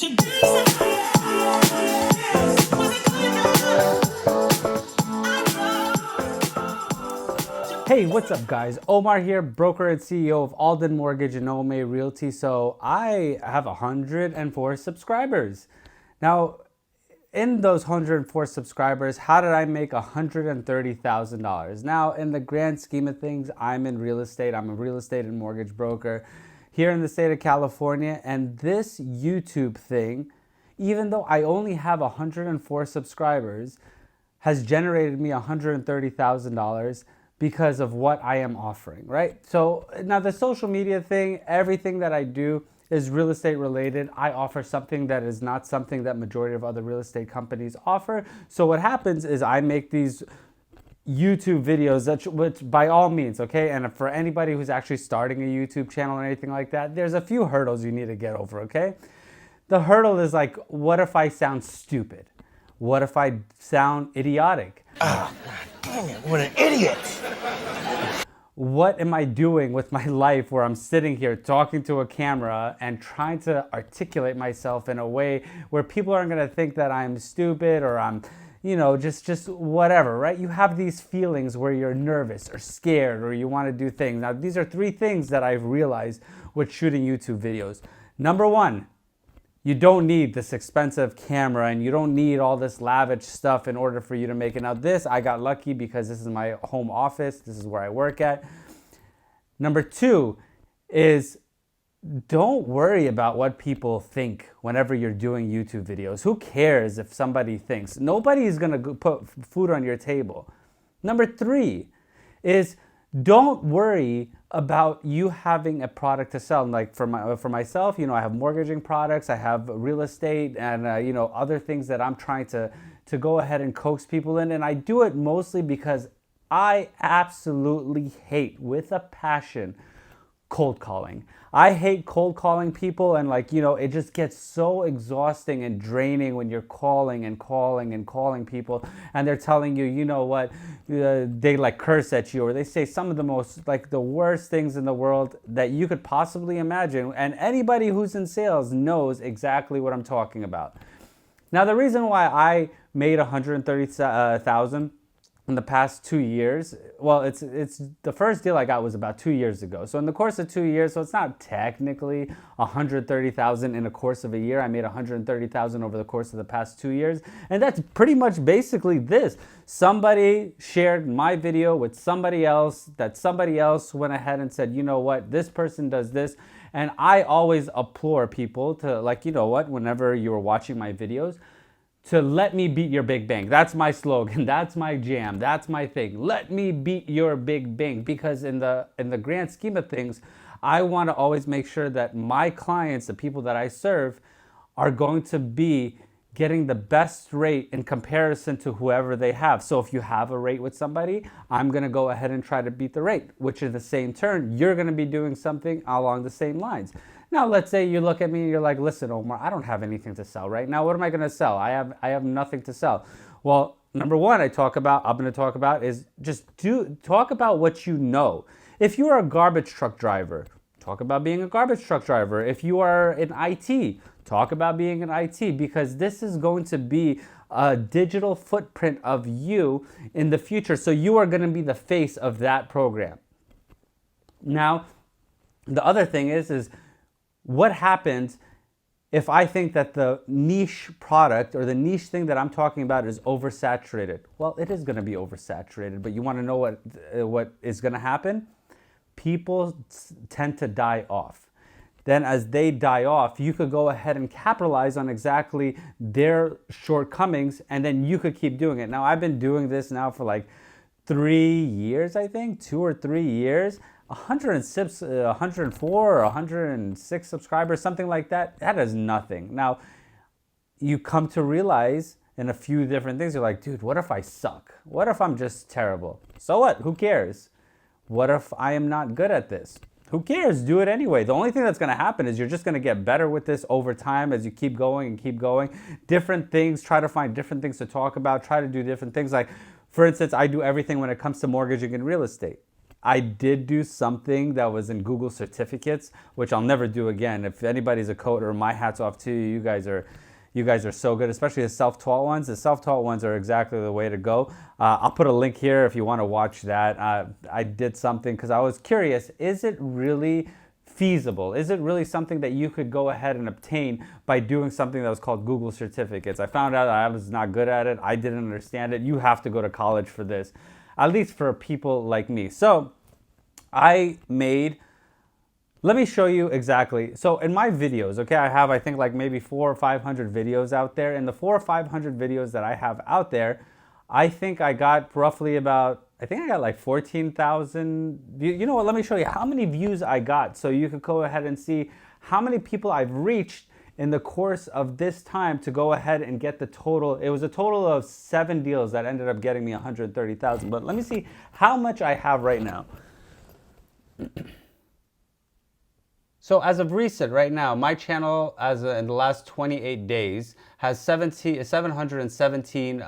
Hey, what's up guys? Omar here, broker and CEO of Alden Mortgage and Ome Realty. So I have 104 subscribers. Now, in those 104 subscribers, how did I make $130,000? Now, in the grand scheme of things, I'm in real estate. I'm a real estate and mortgage broker here in the state of California. And this YouTube thing, even though I only have 104 subscribers, has generated me $130,000 because of what I am offering, right? So now the social media thing, everything that I do is real estate related. I offer something that is not something that majority of other real estate companies offer. So what happens is I make these YouTube videos, which by all means, okay? And for anybody who's actually starting a YouTube channel or anything like that, there's a few hurdles you need to get over, okay? The hurdle is like, what if I sound stupid? What if I sound idiotic? Oh, God dang it, what an idiot! What am I doing with my life where I'm sitting here talking to a camera and trying to articulate myself in a way where people aren't going to think that I'm stupid or I'm, just whatever, right? You have these feelings where you're nervous or scared or you want to do things. Now, these are three things that I've realized with shooting YouTube videos. Number one, you don't need this expensive camera and you don't need all this lavish stuff in order for you to make it. Now this, I got lucky because this is my home office. This is where I work at. Number two is don't worry about what people think whenever you're doing YouTube videos. Who cares if somebody thinks? Nobody is going to put food on your table. Number three is don't worry about you having a product to sell. Like for myself, I have mortgaging products, I have real estate, and other things that I'm trying to go ahead and coax people in. And I do it mostly because I absolutely hate, with a passion, cold calling. I hate cold calling people, and it just gets so exhausting and draining when you're calling and calling and calling people and they're telling you, they curse at you or they say some of the most the worst things in the world that you could possibly imagine. And anybody who's in sales knows exactly what I'm talking about. Now, the reason why I made $130,000 in the past 2 years, well, it's the first deal I got was about 2 years ago. So in the course of 2 years, so it's not technically $130,000 in a course of a year. I made $130,000 over the course of the past 2 years. And that's pretty much basically this. Somebody shared my video with somebody else, that somebody else went ahead and said, you know what, this person does this. And I always implore people to whenever you're watching my videos, to let me beat your big bang. That's my slogan. That's my jam. That's my thing. Let me beat your big bang, because in the grand scheme of things, I want to always make sure that my clients, the people that I serve, are going to be getting the best rate in comparison to whoever they have. So if you have a rate with somebody, I'm going to go ahead and try to beat the rate, which in the same turn, you're going to be doing something along the same lines. Now, let's say you look at me and you're like, listen, Omar, I don't have anything to sell right now. What am I going to sell? I have nothing to sell. Well, number one, I'm going to talk about is just talk about what you know. If you are a garbage truck driver, talk about being a garbage truck driver. If you are in IT, talk about being in IT, because this is going to be a digital footprint of you in the future. So you are going to be the face of that program. Now, the other thing is what happens if I think that the niche product or the niche thing that I'm talking about is oversaturated? Well, it is going to be oversaturated, but you want to know what is going to happen? People tend to die off. Then as they die off, you could go ahead and capitalize on exactly their shortcomings, and then you could keep doing it. Now, I've been doing this now for 3 years, I think, 2 or 3 years. 104 or 106 subscribers, something like that, that is nothing. Now, you come to realize in a few different things, you're like, dude, what if I suck? What if I'm just terrible? So what? Who cares? What if I am not good at this? Who cares? Do it anyway. The only thing that's going to happen is you're just going to get better with this over time as you keep going and keep going. Different things, try to find different things to talk about, try to do different things. For instance, I do everything when it comes to mortgaging and real estate. I did do something that was in Google certificates, which I'll never do again. If anybody's a coder, my hat's off to you. You guys are so good, especially the self-taught ones. The self-taught ones are exactly the way to go. I'll put a link here if you want to watch that. I did something because I was curious, is it really feasible? Is it really something that you could go ahead and obtain by doing something that was called Google certificates? I found out I was not good at it. I didn't understand it. You have to go to college for this, at least for people like me. So let me show you exactly. So in my videos, okay, I have, I think, like maybe 400 or 500 videos out there. In the 400 or 500 videos that I have out there, I think I got roughly about, I think I got like 14,000. You know what? Let me show you how many views I got, so you could go ahead and see how many people I've reached in the course of this time to go ahead and get the total. It was a total of 7 deals that ended up getting me 130,000. But let me see how much I have right now. So as of recent, right now, my channel, in the last 28 days, has 717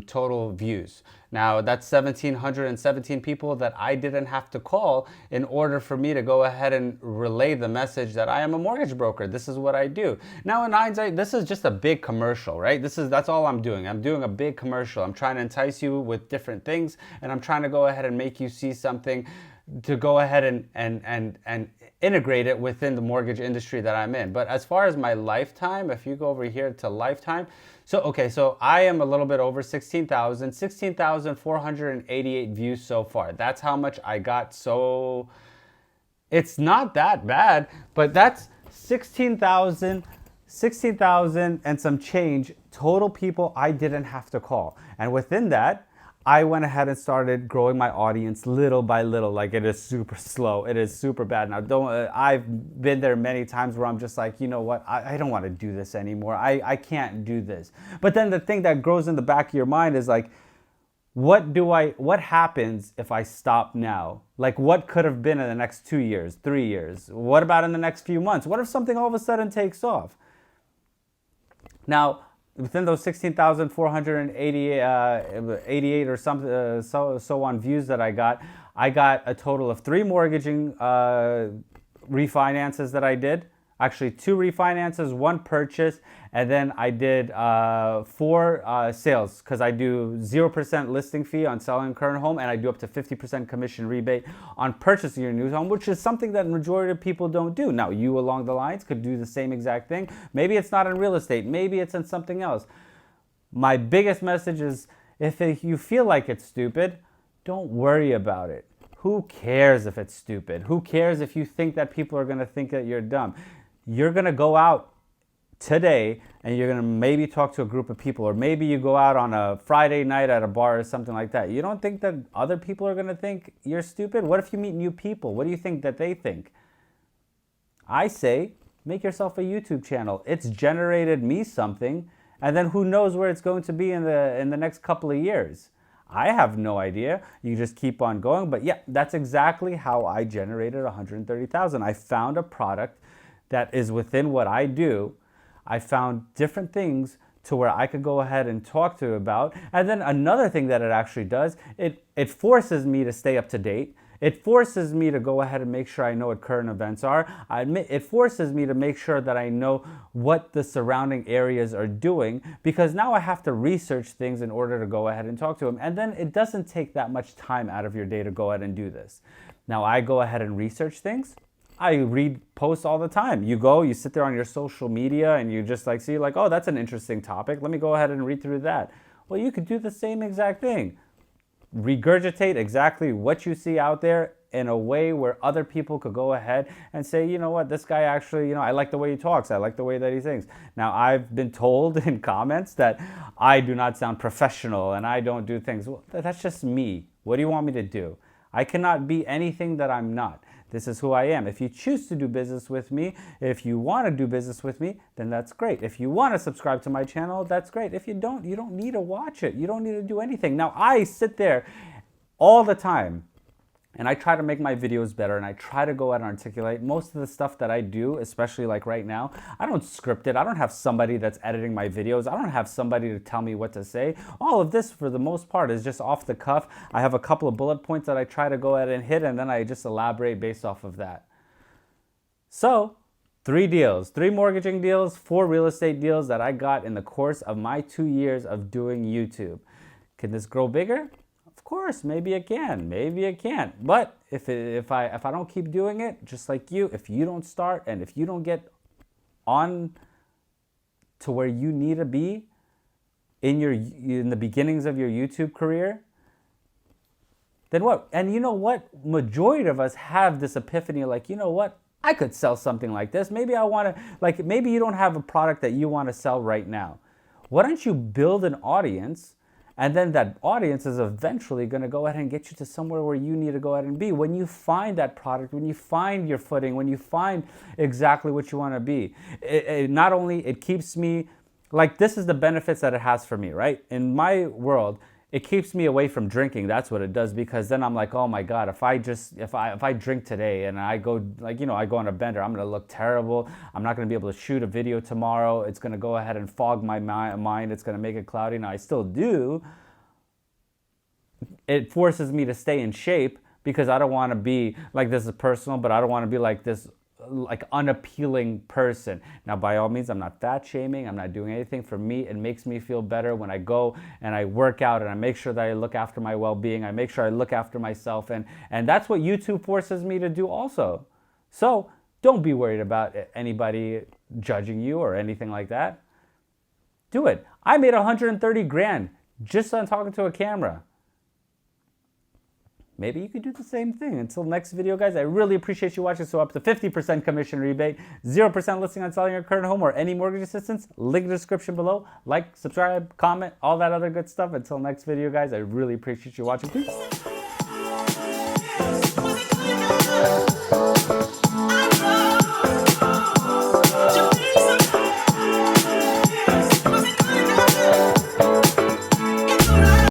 total views. Now, that's 1,717 people that I didn't have to call in order for me to go ahead and relay the message that I am a mortgage broker. This is what I do. Now, in hindsight, this is just a big commercial, right? That's all I'm doing. I'm doing a big commercial. I'm trying to entice you with different things, and I'm trying to go ahead and make you see something to go ahead and integrate it within the mortgage industry that I'm in. But as far as my lifetime, if you go over here to lifetime, so I am a little bit over 16,488 views so far. That's how much I got. So it's not that bad, but that's 16,000 and some change total people I didn't have to call. And within that, I went ahead and started growing my audience little by little. Like, it is super slow. It is super bad. Now, I've been there many times where I'm just like, you know what? I don't want to do this anymore. I can't do this. But then the thing that grows in the back of your mind is like, what happens if I stop now? Like, what could have been in the next 2 years, 3 years? What about in the next few months? What if something all of a sudden takes off? Now, within those 16,488 or something, so on views that I got a total of 3 mortgaging refinances that I did. Actually, 2 refinances, 1 purchase, and then I did 4 sales, because I do 0% listing fee on selling a current home, and I do up to 50% commission rebate on purchasing your new home, which is something that the majority of people don't do. Now, you along the lines could do the same exact thing. Maybe it's not in real estate. Maybe it's in something else. My biggest message is, if you feel like it's stupid, don't worry about it. Who cares if it's stupid? Who cares if you think that people are going to think that you're dumb? You're going to go out today and you're going to maybe talk to a group of people, or maybe you go out on a Friday night at a bar or something like that. You don't think that other people are going to think you're stupid? What if you meet new people? What do you think that they think? I say, make yourself a YouTube channel. It's generated me something, and then who knows where it's going to be in the next couple of years. I have no idea. You just keep on going. But yeah, that's exactly how I generated 130,000. I found a product that is within what I do. I found different things to where I could go ahead and talk to about. And then another thing that it actually does, it forces me to stay up to date. It forces me to go ahead and make sure I know what current events are. It forces me to make sure that I know what the surrounding areas are doing, because now I have to research things in order to go ahead and talk to them. And then it doesn't take that much time out of your day to go ahead and do this. Now, I go ahead and research things. I read posts all the time. You sit there on your social media and you just like see like, oh, that's an interesting topic. Let me go ahead and read through that. Well, you could do the same exact thing. Regurgitate exactly what you see out there in a way where other people could go ahead and say, you know what, this guy actually, I like the way he talks. I like the way that he thinks. Now, I've been told in comments that I do not sound professional and I don't do things. Well, that's just me. What do you want me to do? I cannot be anything that I'm not. This is who I am. If you choose to do business with me, if you want to do business with me, then that's great. If you want to subscribe to my channel, that's great. If you don't need to watch it. You don't need to do anything. Now, I sit there all the time And I try to make my videos better, and I try to go out and articulate most of the stuff that I do, especially like right now. I don't script it. I don't have somebody that's editing my videos. I don't have somebody to tell me what to say. All of this, for the most part, is just off the cuff. I have a couple of bullet points that I try to go ahead and hit, and then I just elaborate based off of that. So, 3 deals, 3 mortgaging deals, 4 real estate deals that I got in the course of my 2 years of doing YouTube. Can this grow bigger? Of course, maybe it can, maybe it can't. But if I don't keep doing it, just like you, if you don't start and if you don't get on to where you need to be in the beginnings of your YouTube career, then what? And you know what? Majority of us have this epiphany, like, you know what? I could sell something like this. Maybe I want to, like, maybe you don't have a product that you want to sell right now. Why don't you build an audience? And then that audience is eventually going to go ahead and get you to somewhere where you need to go ahead and be. When you find that product, when you find your footing, when you find exactly what you want to be, not only it keeps me, like, this is the benefits that it has for me, right? In my world, it keeps me away from drinking. That's what it does, because then I'm like, oh my God, if I drink today and I go, like, you know, I go on a bender, I'm going to look terrible. I'm not going to be able to shoot a video tomorrow. It's going to go ahead and fog my mind. It's going to make it cloudy. Now, I still do. It forces me to stay in shape because I don't want to be, like, this is personal, but I don't want to be like this, like, unappealing person. Now, by all means, I'm not fat shaming. I'm not doing anything. For me, it makes me feel better when I go and I work out and I make sure that I look after my well-being. I make sure I look after myself. And that's what YouTube forces me to do also. So don't be worried about anybody judging you or anything like that. Do it. I made 130 grand just on talking to a camera. Maybe you could do the same thing. Until next video, guys, I really appreciate you watching. So up to 50% commission rebate, 0% listing on selling your current home or any mortgage assistance. Link in the description below. Like, subscribe, comment, all that other good stuff. Until next video, guys, I really appreciate you watching. Peace.